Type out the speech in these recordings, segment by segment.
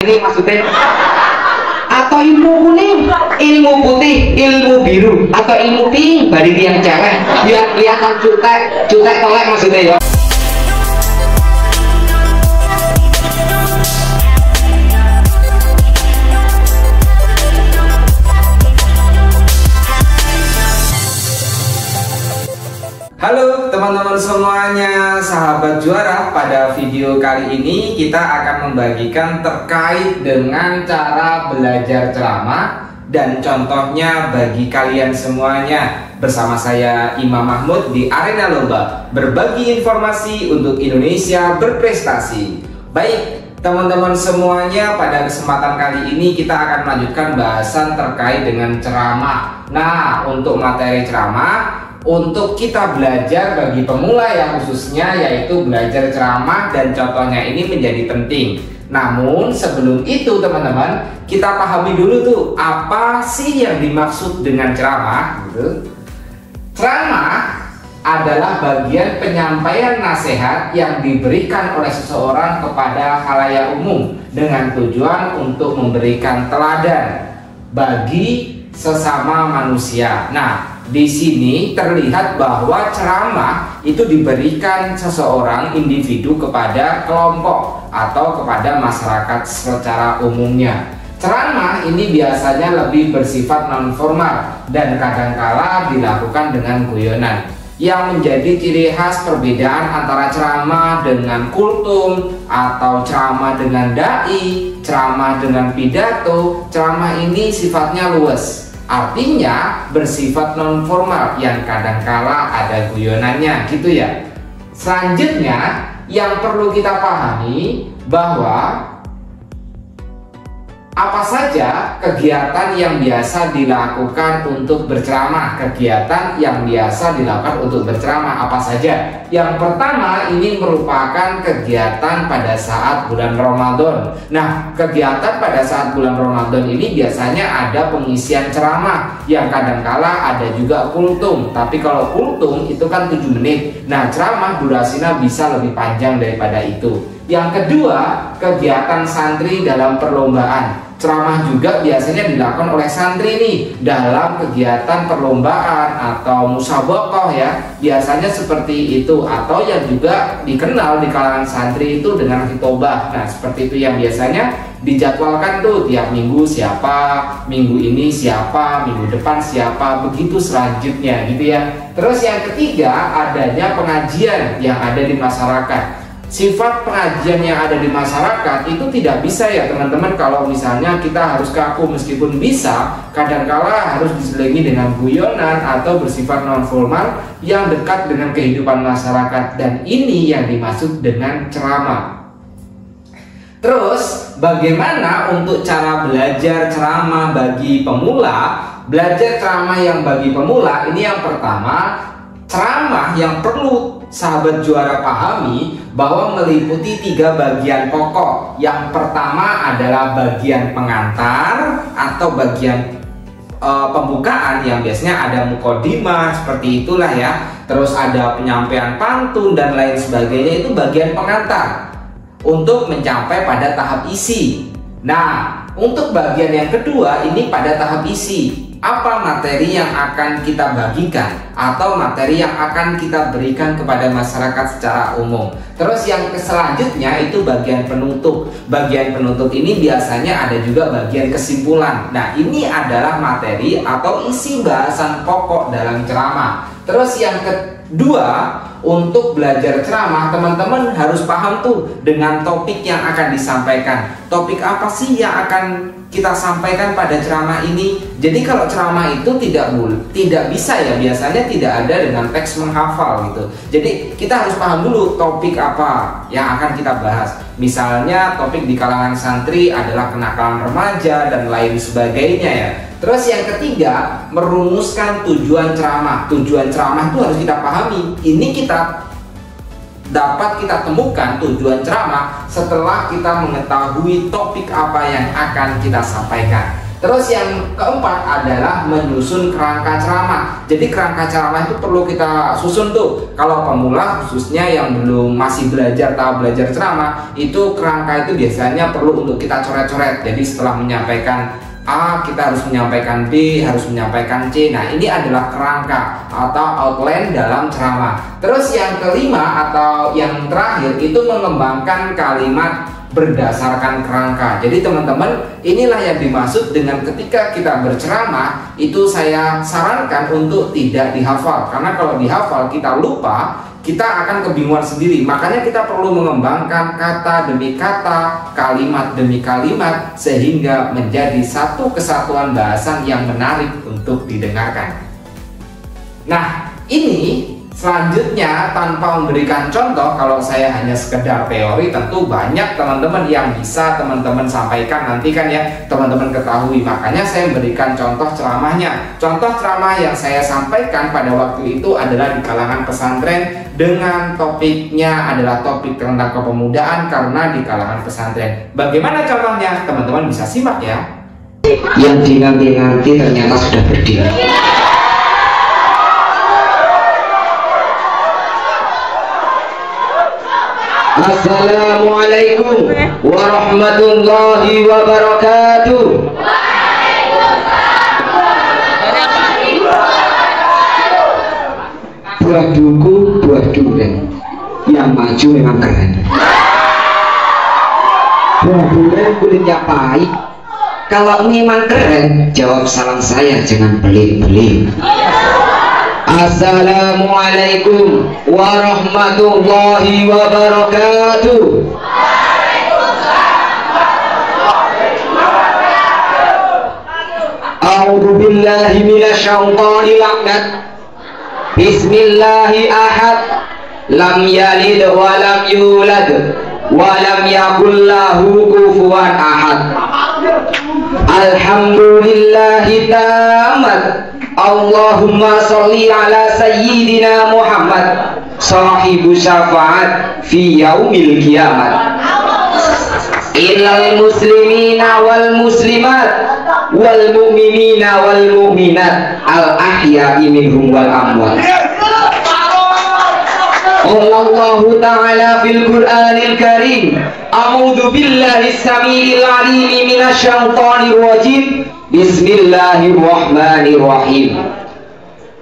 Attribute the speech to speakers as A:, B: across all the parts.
A: Ini maksudnya atau ilmu kuning, ilmu putih, ilmu biru, atau ilmu pink bari tiang cewek biar kelihatan cutek tolek maksudnya ya.
B: Halo teman-teman semuanya, sahabat juara. Pada video kali ini kita akan membagikan terkait dengan cara belajar ceramah dan contohnya bagi kalian semuanya. Bersama saya Imam Mahmud di Arena Lomba, berbagi informasi untuk Indonesia berprestasi. Baik teman-teman semuanya, pada kesempatan kali ini kita akan melanjutkan bahasan terkait dengan ceramah. Nah, untuk materi ceramah, untuk kita belajar bagi pemula yang khususnya yaitu belajar ceramah dan contohnya ini menjadi penting. Namun sebelum itu teman-teman, kita pahami dulu tuh apa sih yang dimaksud dengan ceramah gitu. Ceramah adalah bagian penyampaian nasihat yang diberikan oleh seseorang kepada khalayak umum dengan tujuan untuk memberikan teladan bagi sesama manusia. Nah, di sini terlihat bahwa ceramah itu diberikan seseorang individu kepada kelompok atau kepada masyarakat secara umumnya. Ceramah ini biasanya lebih bersifat non formal dan kadangkala dilakukan dengan guyonan. Yang menjadi ciri khas perbedaan antara ceramah dengan kultum atau ceramah dengan dai, ceramah dengan pidato, ceramah ini sifatnya luas. Artinya bersifat non formal yang kadangkala ada guyonannya gitu ya. Selanjutnya yang perlu kita pahami bahwa apa saja kegiatan yang biasa dilakukan untuk berceramah. Kegiatan yang biasa dilakukan untuk berceramah apa saja? Yang pertama ini merupakan kegiatan pada saat bulan Ramadan. Nah, kegiatan pada saat bulan Ramadan ini biasanya ada pengisian ceramah yang kadangkala ada juga kultum. Tapi kalau kultum itu kan 7 menit. Nah, ceramah durasinya bisa lebih panjang daripada itu. Yang kedua, kegiatan santri dalam perlombaan. Ceramah juga biasanya dilakukan oleh santri nih dalam kegiatan perlombaan atau musabaqah ya. Biasanya seperti itu, atau yang juga dikenal di kalangan santri itu dengan khitobah. Nah, seperti itu yang biasanya dijadwalkan tuh tiap minggu siapa, minggu ini siapa, minggu depan siapa, begitu selanjutnya gitu ya. Terus yang ketiga, adanya pengajian yang ada di masyarakat. Sifat pengajian yang ada di masyarakat itu tidak bisa ya teman-teman kalau misalnya kita harus kaku, meskipun bisa kadangkala harus diselingi dengan guyonan atau bersifat non formal yang dekat dengan kehidupan masyarakat, dan ini yang dimaksud dengan ceramah. Terus bagaimana untuk cara belajar ceramah bagi pemula? Belajar ceramah yang bagi pemula ini yang pertama, ceramah yang perlu sahabat juara pahami bahwa meliputi 3 bagian pokok. Yang pertama adalah bagian pengantar atau bagian pembukaan yang biasanya ada mukodimah seperti itulah ya. Terus ada penyampaian pantun dan lain sebagainya, itu bagian pengantar untuk mencapai pada tahap isi. Nah, untuk bagian yang kedua ini pada tahap isi. Apa materi yang akan kita bagikan atau materi yang akan kita berikan kepada masyarakat secara umum. Terus yang selanjutnya itu bagian penutup. Bagian penutup ini biasanya ada juga bagian kesimpulan. Nah, ini adalah materi atau isi bahasan pokok dalam ceramah. Terus yang kedua, untuk belajar ceramah teman-teman harus paham tuh dengan topik yang akan disampaikan. Topik apa sih yang akan kita sampaikan pada ceramah ini? Jadi kalau ceramah itu tidak bisa ya, biasanya tidak ada dengan teks menghafal gitu. Jadi kita harus paham dulu topik apa yang akan kita bahas. Misalnya topik di kalangan santri adalah kenakalan remaja dan lain sebagainya ya. Terus yang ketiga, merumuskan tujuan ceramah. Tujuan ceramah itu harus kita pahami. Ini kita dapat kita temukan tujuan ceramah setelah kita mengetahui topik apa yang akan kita sampaikan. Terus yang keempat adalah menyusun kerangka ceramah. Jadi kerangka ceramah itu perlu kita susun tuh. Kalau pemula khususnya yang belum masih tahap belajar ceramah, itu kerangka itu biasanya perlu untuk kita coret-coret. Jadi setelah menyampaikan A, kita harus menyampaikan B, harus menyampaikan C. Nah, ini adalah kerangka atau outline dalam ceramah. Terus yang kelima atau yang terakhir itu mengembangkan kalimat berdasarkan kerangka. Jadi teman-teman, inilah yang dimaksud dengan ketika kita berceramah, itu saya sarankan untuk tidak dihafal. Karena kalau dihafal kita lupa, kita akan kebingungan sendiri. Makanya kita perlu mengembangkan kata demi kata, kalimat demi kalimat, sehingga menjadi satu kesatuan bahasan yang menarik untuk didengarkan. Nah, ini selanjutnya tanpa memberikan contoh, kalau saya hanya sekedar teori, tentu banyak teman-teman yang bisa teman-teman sampaikan nanti kan ya, teman-teman ketahui. Makanya saya memberikan contoh ceramahnya. Contoh ceramah yang saya sampaikan pada waktu itu adalah di kalangan pesantren dengan topiknya adalah topik tentang kepemudaan karena di kalangan pesantren. Bagaimana contohnya? Teman-teman bisa simak ya.
A: Yang dinanti-nanti ternyata sudah berdiri. Assalamualaikum warahmatullahi wabarakatuh. Buah duku, buah durian. Yang maju memang keren. Buah durian kulitnya pahit. Kalau memang keren, jawab salam saya, jangan pelit-pelit. Assalamualaikum warahmatullahi wabarakatuh. A'udzu billahi minasyaitonir rajim. Bismillahi ahad, lam yalid wa lam yulad wa lam yakul lahu kufuwan ahad. Alhamdulillahi tamat. Allahumma sholli ala sayyidina Muhammad sahibu syafaat fi yaumil kiamat. Ilal muslimina wal muslimat wal mu'minina wal mu'minat al ahya'i minhum wal amwat. Allahu ta'ala fil Qur'anil Karim, a'udzu billahi samiil 'aliim minasy syaithanir rajim. Bismillahirrahmanirrahim.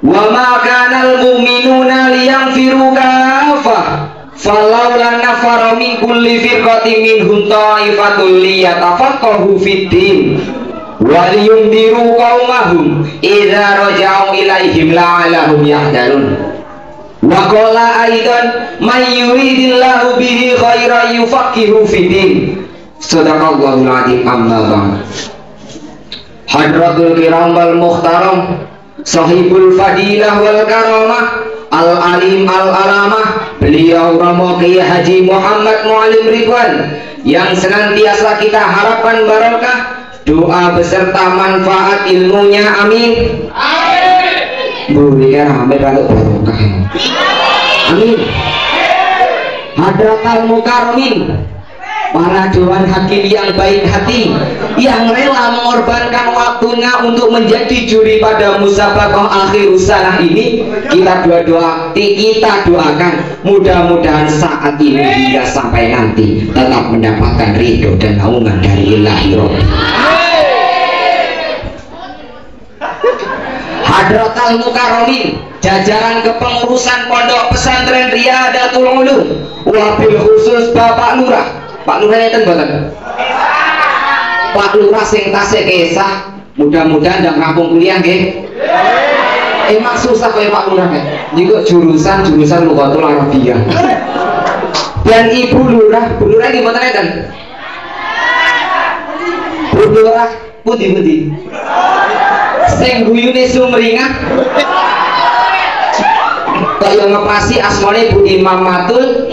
A: Wa ma kana al-mu'minuna liyanfiru kaffah falawla nafara min kulli firqatin minhum ta'ifatun liyatafaqahu fid-din wa liyundiru qaumahum idza raja'u ilaihim la'allahum yahdharun. Wa qala aidan may yuridillahu bihi khairan yufaqihu fid-din. Shadaqallahul 'azim. Amma ba'd. Hadratul kiram wal muhtaram, sahibul fadilah wal karamah, al alim al alamah, beliau Romo Kiai Haji Muhammad Mualim Ridwan, yang senantiasa kita harapkan barokah, doa beserta manfaat ilmunya, amin. Berikan amin kalau barokah. Amin. Hadratul mukarramin, para dewan hakim yang baik hati, yang rela mengorbankan waktunya untuk menjadi juri pada musabaqah akhir sanah ini, kita doakan mudah-mudahan saat ini hingga sampai nanti tetap mendapatkan ridho dan naungan dari Ilahi Rabbi. Hadratul Mukarramin, jajaran kepengurusan Pondok Pesantren Riyadatul Ulum, wabil khusus Bapak Lurah. Pak Lurah itu mboten. Pak Lurah sing tasik kesah, mudah-mudahan ndang rampung kuliah nggih. Emang susah kaya Pak Lurah kan. Niku jurusan Lughatul Arabiyah. Dan Ibu Lurah, Bu Lurah nggih mboten enten. Bu Lurah pundi-pundi. Sing guyune sumringah. Kaya ngepasi asmane Bu Imam Matul.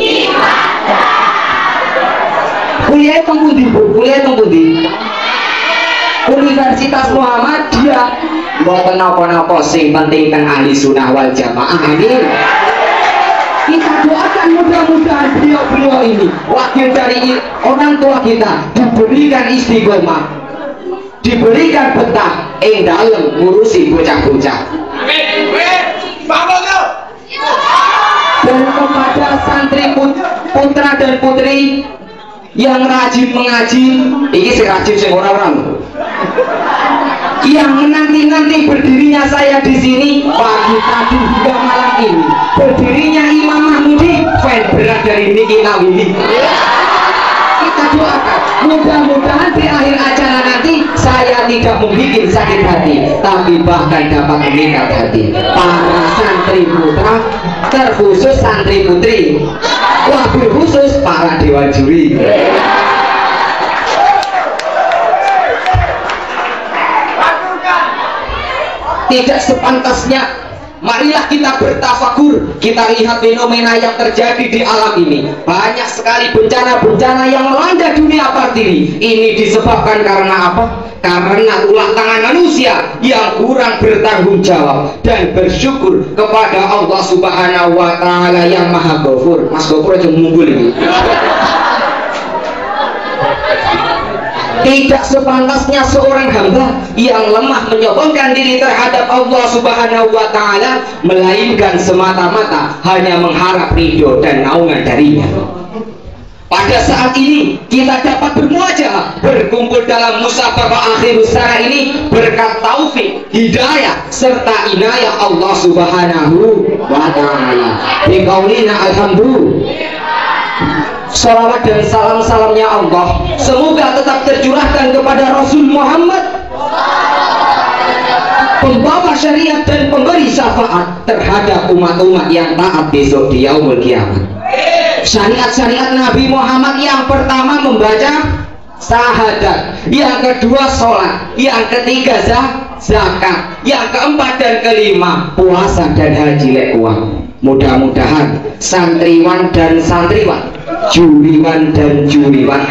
A: Kuliah teng pundi Bu? Kuliah teng pundi? Universitas Muhammadiyah. Mboten napa-napa, sing penting teng ahli sunnah wal jamaah. Amin. Kita doakan mudah-mudahan beliau ini wakil dari orang tua kita diberikan istiqomah. diberikan betah ing dalem ngurusi bocah-bocah. Dan kepada santri putra dan putri yang rajin mengaji, ini si rajin sing orang-orang, yang menanti-nanti berdirinya saya di sini pagi tadi hingga malam ini, berdirinya Imam Mahmudi, fan berat dari Niki Nawini. Kita doakan, mudah-mudahan di akhir acara nanti saya tidak membuat sakit hati, tapi bahkan dapat mengikat hati para santri putra, terkhusus santri putri, wabil khusus para dewan juri. Tidak sepantasnya, marilah kita bertafakur, kita lihat fenomena yang terjadi di alam ini. Banyak sekali bencana-bencana yang melanda dunia partiri. Ini disebabkan karena apa? Karena ulah tangan manusia yang kurang bertanggung jawab dan bersyukur kepada Allah Subhanahu wa Ta'ala yang Maha Ghafur. Mas Ghafur aja munggul ini. Tidak sepantasnya seorang hamba yang lemah menyombongkan diri terhadap Allah Subhanahu wa Ta'ala, melainkan semata-mata hanya mengharap ridho dan naungan darinya. Pada saat ini kita dapat bermuajah berkumpul dalam musabaqah akhir usaha ini berkat taufik, hidayah serta inayah Allah Subhanahu wa Ta'ala. Biqaulina alhamdulillah. Salawat dan salam-salamnya Allah semoga tetap tercurahkan kepada Rasul Muhammad, pembawa syariat dan pemberi syafaat terhadap umat-umat yang taat besok di yaumul kiamat. Syariat-syariat Nabi Muhammad yang pertama membaca syahadat, yang kedua sholat, yang ketiga zakat, yang keempat dan kelima puasa dan haji lekuah. Mudah-mudahan santriwan dan santriwan, juriwan dan juriwan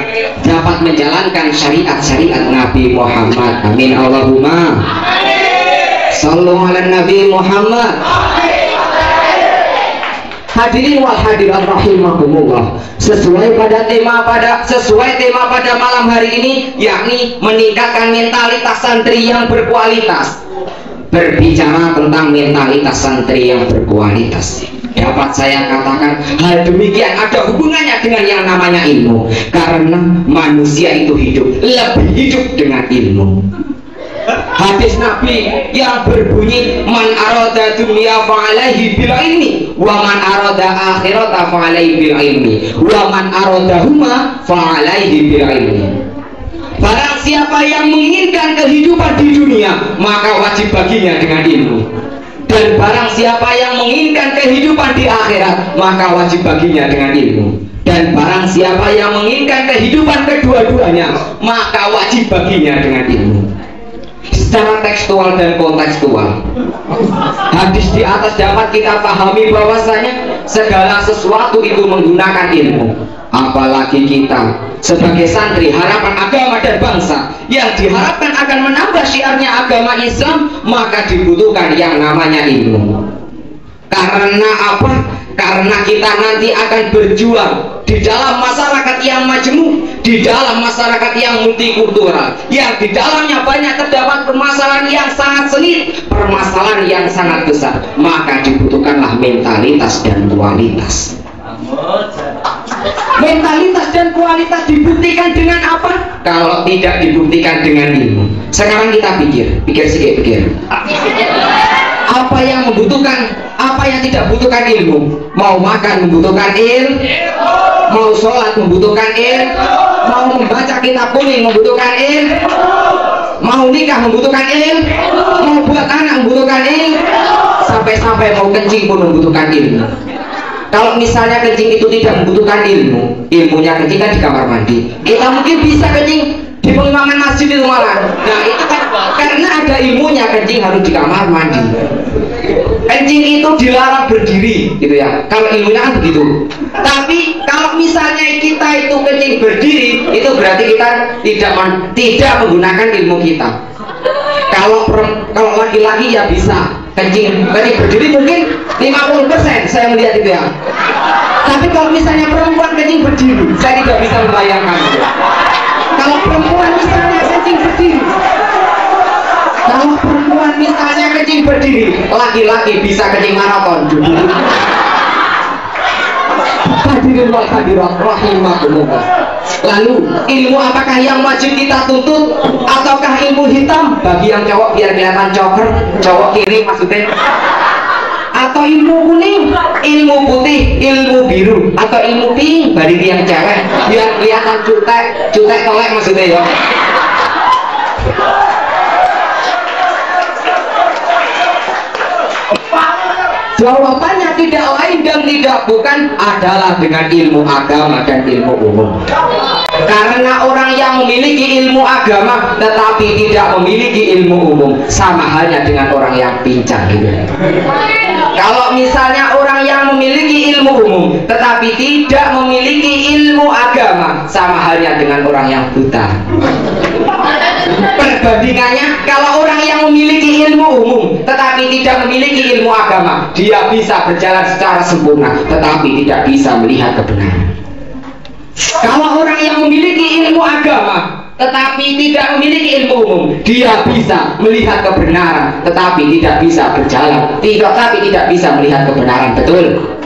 A: dapat menjalankan syariat-syariat Nabi Muhammad. Amin Allahumma sallu ala Nabi Muhammad. Hadirin wal hadirat rahimakumullah, sesuai tema pada malam hari ini, yakni meningkatkan mentalitas santri yang berkualitas. Berbicara tentang mentalitas santri yang berkualitas, dapat saya katakan hal demikian ada hubungannya dengan yang namanya ilmu, karena manusia itu lebih hidup dengan ilmu. Hadis Nabi yang berbunyi man arada dunya fa'alaihi bil ilmi wa man arada akhirata fa'alaihi bil ilmi wa man arada huma fa'alaihi bil ilmi. Barang siapa yang menginginkan kehidupan di dunia, maka wajib baginya dengan ilmu. Dan barang siapa yang menginginkan kehidupan di akhirat, maka wajib baginya dengan ilmu. Dan barang siapa yang menginginkan kehidupan kedua-duanya, maka wajib baginya dengan ilmu. Secara tekstual dan kontekstual, hadis di atas dapat kita pahami bahwasanya segala sesuatu itu menggunakan ilmu. Apalagi kita sebagai santri harapan agama dan bangsa yang diharapkan akan menambah syiarnya agama Islam, maka dibutuhkan yang namanya ilmu. Karena apa? Karena kita nanti akan berjuang di dalam masyarakat yang majemuk, di dalam masyarakat yang multikultural, yang di dalamnya banyak terdapat permasalahan yang sangat sengit, permasalahan yang sangat besar. Maka dibutuhkanlah mentalitas dan kualitas. Mentalitas dan kualitas dibuktikan dengan apa? Kalau tidak dibuktikan dengan ilmu. Sekarang kita pikir sedikit. Apa yang membutuhkan, apa yang tidak membutuhkan ilmu? Mau makan membutuhkan ilmu, mau sholat membutuhkan ilmu, mau membaca kitab kuning membutuhkan ilmu, mau nikah membutuhkan ilmu, mau buat anak membutuhkan ilmu, sampai-sampai mau kencing pun membutuhkan ilmu. Kalau misalnya kencing itu tidak membutuhkan ilmu, ilmunya kencing kan di kamar mandi, kita mungkin bisa kencing di pengimaman masjid itu malah. Nah itu kan karena ada ilmunya, kencing harus di kamar mandi. Kencing itu dilarang berdiri, gitu ya. Kalau ilmunya kan begitu. Tapi kalau misalnya kita itu kencing berdiri, itu berarti kita tidak menggunakan ilmu kita. Kalau laki-laki ya bisa kencing berdiri mungkin 50% saya melihat itu ya. Tapi kalau misalnya perempuan kencing berdiri, saya tidak bisa membayangkan. Kalau perempuan misalnya kencing berdiri, laki-laki bisa kencing maraton. Hadirin wal hadirat rahimakumullah. Lalu ilmu apakah yang wajib kita tuntut ataukah ilmu hitam bagi yang cowok biar kelihatan coker, cowok kiri maksudnya, atau ilmu kuning, ilmu putih, ilmu biru, atau ilmu pink bagi yang cewek biar kelihatan cutek tolek maksudnya ya. Jawabannya tidak lain dan tidak bukan adalah dengan ilmu agama dan ilmu umum. Karena orang yang memiliki ilmu agama tetapi tidak memiliki ilmu umum sama halnya dengan orang yang pincang gitu. Kalau misalnya orang yang memiliki ilmu umum tetapi tidak memiliki ilmu agama sama halnya dengan orang yang buta. Perbandingannya, kalau orang yang memiliki ilmu umum tetapi tidak memiliki ilmu agama, dia bisa berjalan secara sempurna tetapi tidak bisa melihat kebenaran. Kalau orang yang memiliki ilmu agama tetapi tidak memiliki ilmu umum, dia bisa melihat kebenaran tetapi tidak bisa berjalan, tetapi tidak bisa melihat kebenaran. Betul?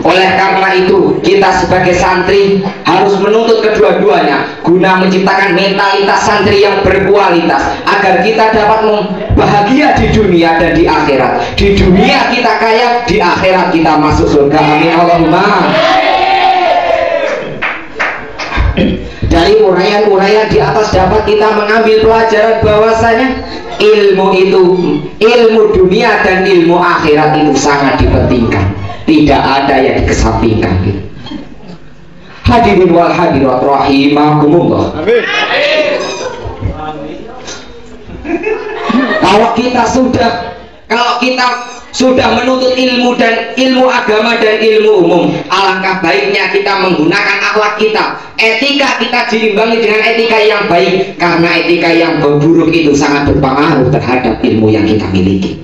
A: Oleh karena itu kita sebagai santri harus menuntut kedua-duanya guna menciptakan mentalitas santri yang berkualitas agar kita dapat bahagia di dunia dan di akhirat. Di dunia kita kaya, di akhirat kita masuk surga. Amin Allahumma. Dari uraian-uraian di atas dapat kita mengambil pelajaran bahwasanya ilmu dunia dan ilmu akhirat itu sangat dipentingkan. Tidak ada yang dikesampingkan. Hadirin wal hadirat rahimakumullah. Kalau kita sudah menuntut ilmu dan ilmu agama dan ilmu umum, alangkah baiknya kita menggunakan akhlak kita, etika kita diimbangi dengan etika yang baik, karena etika yang buruk itu sangat berpengaruh terhadap ilmu yang kita miliki.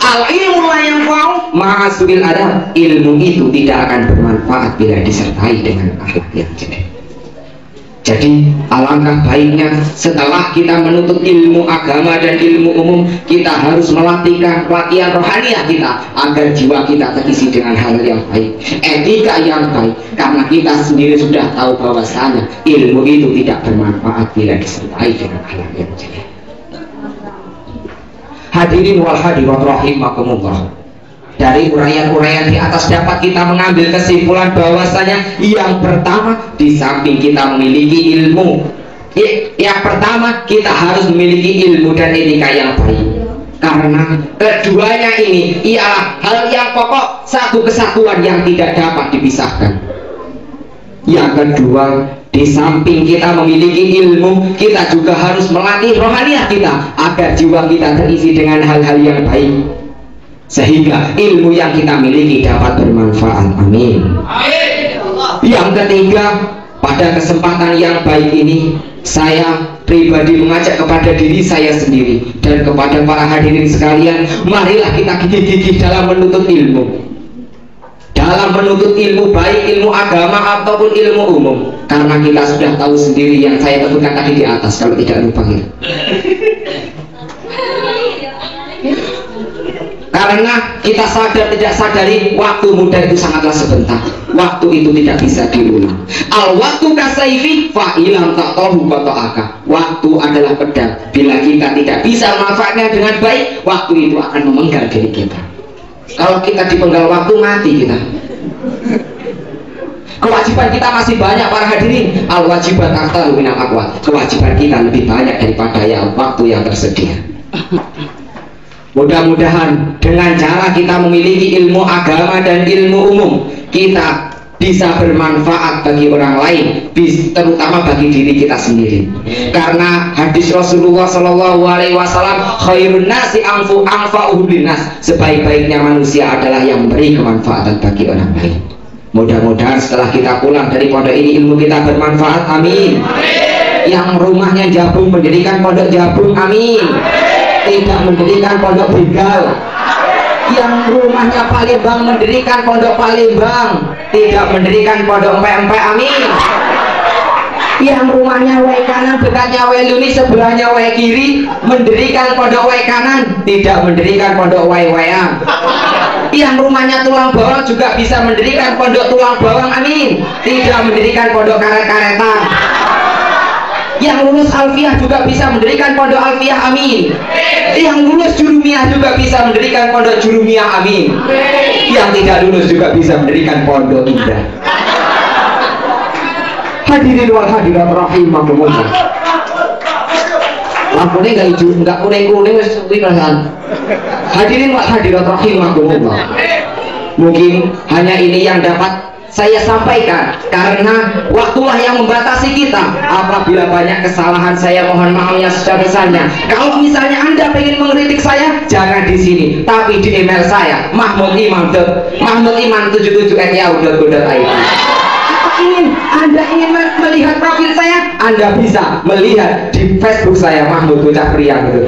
A: Al ilmu la yanfa'u ma'asubil adab. Ilmu itu tidak akan bermanfaat bila disertai dengan akhlak yang jelek. Jadi alangkah baiknya setelah kita menuntut ilmu agama dan ilmu umum, kita harus melatihkan pelatihan rohaniah kita agar jiwa kita terisi dengan hal yang baik, etika yang baik, karena kita sendiri sudah tahu bahwasanya ilmu itu tidak bermanfaat bila disertai dengan akhlak yang jelek. Hadirin wal hadirat rahimakumullah. Dari uraian-uraian di atas dapat kita mengambil kesimpulan bahwasanya yang pertama, di samping kita memiliki ilmu, yang pertama kita harus memiliki ilmu dan etika yang baik. Karena keduanya ini ialah hal yang pokok, satu kesatuan yang tidak dapat dipisahkan. Yang kedua, di samping kita memiliki ilmu, kita juga harus melatih rohaniah kita agar jiwa kita terisi dengan hal-hal yang baik, sehingga ilmu yang kita miliki dapat bermanfaat. Amin. Yang ketiga, pada kesempatan yang baik ini, saya pribadi mengajak kepada diri saya sendiri dan kepada para hadirin sekalian, marilah kita gigih-gigih dalam menuntut ilmu. Dalam menuntut ilmu, baik ilmu agama ataupun ilmu umum, karena kita sudah tahu sendiri yang saya sebutkan tadi di atas, kalau tidak lupa ya. Karena kita sadar tidak sadari, waktu muda itu sangatlah sebentar. Waktu itu tidak bisa diulang. Al waktu kasaifi fa ilam taqahu qata'aka. Waktu adalah pedang. Bila kita tidak bisa memanfaatnya dengan baik, waktu itu akan memenggal diri kita. Kalau kita dipenggal waktu, mati kita. Kewajiban kita masih banyak para hadirin. Al wajibat aktaru minal aqwat. Kewajiban kita lebih banyak daripada waktu yang tersedia. Mudah-mudahan dengan cara kita memiliki ilmu agama dan ilmu umum, kita bisa bermanfaat bagi orang lain, terutama bagi diri kita sendiri. Karena hadis Rasulullah SAW, khairun nasi anfa'uhum linnas, sebaik-baiknya manusia adalah yang memberi kemanfaatan bagi orang lain. Mudah-mudahan setelah kita pulang dari pondok ini, ilmu kita bermanfaat. Amin. Yang rumahnya Jabung mendirikan pondok Jabung. Amin. Tidak mendirikan pondok Begal. Yang rumahnya Palembang mendirikan pondok Palembang, tidak mendirikan pondok Empek-empek. Amin. Yang rumahnya wae kanan, dekatnya wae luni, sebelahnya wae kiri, mendirikan pondok wae kanan, tidak mendirikan pondok wae waean. Yang rumahnya tulang bawang juga bisa mendirikan pondok tulang bawang, amin, tidak mendirikan pondok karet-karetan. Yang lulus alfiah juga bisa mendirikan pondok alfiah, amin. Yang lulus jurumiyah juga bisa mendirikan pondok jurumiyah, amin. Yang tidak lulus juga bisa mendirikan pondok indah. Hadirin wal hadirat rahimakumullah. Lampunya nggak hijau, nggak kuning-kuning, wis kuwi perasaan. Hadirin wal hadirat rahimakumullah. Mungkin hanya ini yang dapat saya sampaikan, karena waktulah yang membatasi kita. Apabila banyak kesalahan, saya mohon maafnya sebesar-besarnya. Kalau misalnya Anda pengen mengkritik saya, jangan di sini, tapi di email saya, mahmudiman.77@yahoo.co.id. Anda ingin melihat profil saya, Anda bisa melihat di Facebook saya, Mahmud Bocah Pria gitu.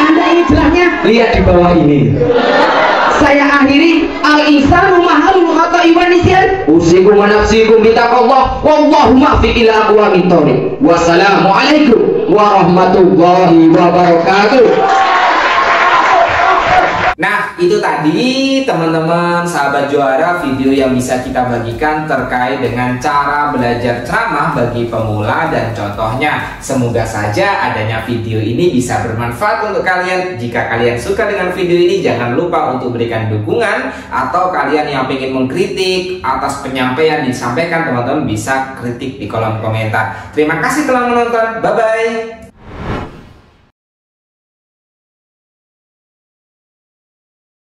A: Anda ingin jelasnya, lihat di bawah ini. Saya akhiri, al-insanu mahalul khata'i wa nisyan. Usikum wa nafsikum bitaqallah, wallahu muwaffiq ila aqwamit thoriq. Wassalamualaikum warahmatullahi wabarakatuh.
B: Nah, itu tadi teman-teman sahabat juara video yang bisa kita bagikan terkait dengan cara belajar ceramah bagi pemula dan contohnya. Semoga saja adanya video ini bisa bermanfaat untuk kalian. Jika kalian suka dengan video ini, jangan lupa untuk berikan dukungan, atau kalian yang ingin mengkritik atas penyampaian disampaikan, teman-teman bisa kritik di kolom komentar. Terima kasih telah menonton, bye-bye.